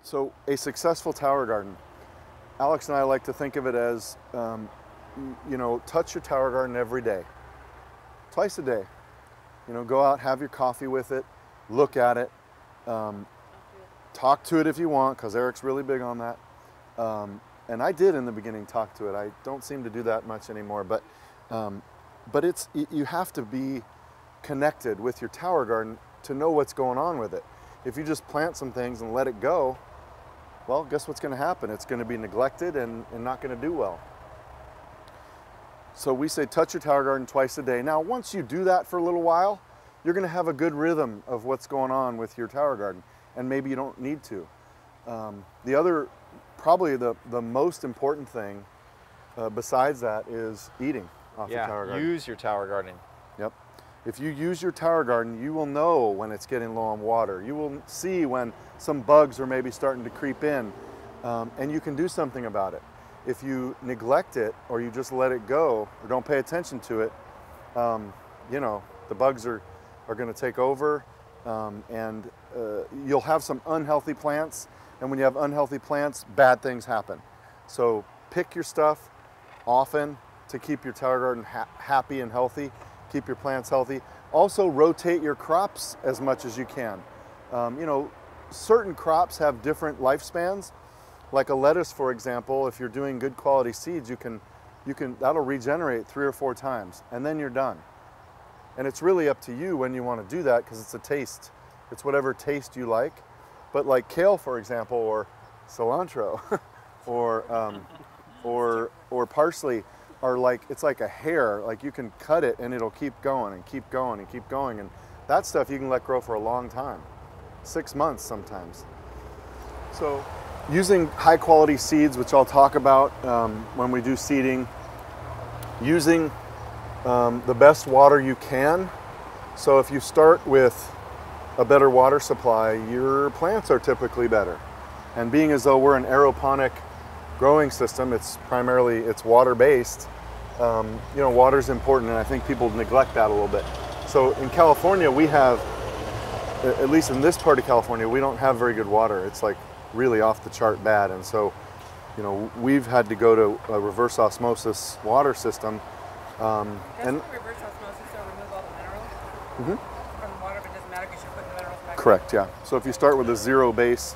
So a successful tower garden, Alex and I like to think of it as, you know, touch your tower garden every day, twice a day. You know, go out, have your coffee with it, look at it, talk to it if you want, because Eric's really big on that. And I did in the beginning talk to it. I don't seem to do that much anymore, but you have to be connected with your tower garden to know what's going on with it. If you just plant some things and let it go, well, guess what's going to happen? It's going to be neglected and not going to do well. So we say touch your tower garden twice a day. Now, once you do that for a little while, you're going to have a good rhythm of what's going on with your tower garden, and maybe you don't need to. Probably the most important thing besides that is eating off your tower garden. Use your tower garden. Yep. If you use your tower garden, you will know when it's getting low on water. You will see when some bugs are maybe starting to creep in, and you can do something about it. If you neglect it or you just let it go or don't pay attention to it, you know, the bugs are going to take over, and you'll have some unhealthy plants. And when you have unhealthy plants, bad things happen. So pick your stuff often to keep your tower garden happy and healthy, keep your plants healthy. Also rotate your crops as much as you can. You know, certain crops have different lifespans. Like a lettuce, for example, if you're doing good quality seeds, that'll regenerate 3 or 4 times, and then you're done. And it's really up to you when you want to do that, because it's a taste. It's whatever taste you like. But like kale, for example, or cilantro, or parsley, it's like a hair. Like you can cut it and it'll keep going and keep going and keep going. And that stuff you can let grow for a long time, 6 months sometimes. So using high quality seeds, which I'll talk about when we do seeding, using the best water you can. So if you start with a better water supply, your plants are typically better. And being as though we're an aeroponic growing system, it's water-based. You know, water's important, and I think people neglect that a little bit. So in California, we have, at least in this part of California, we don't have very good water. It's like really off the chart bad. And so, you know, we've had to go to a reverse osmosis water system. And reverse osmosis will remove all the minerals from the water, but it doesn't matter because you're putting the minerals back. Correct, yeah. So if you start with a zero base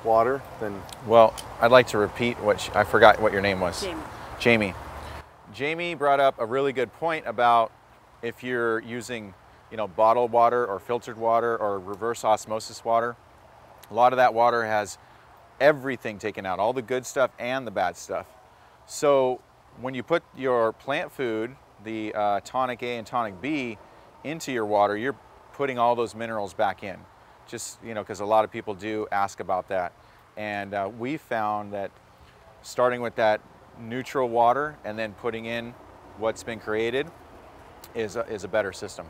water, then... Well, I'd like to repeat I forgot what your name was. Jamie. Jamie. Jamie brought up a really good point about if you're using, you know, bottled water or filtered water or reverse osmosis water. A lot of that water has everything taken out, all the good stuff and the bad stuff. So when you put your plant food, the tonic A and tonic B, into your water, you're putting all those minerals back in. Just, you know, because a lot of people do ask about that. And we found that starting with that neutral water and then putting in what's been created is a better system.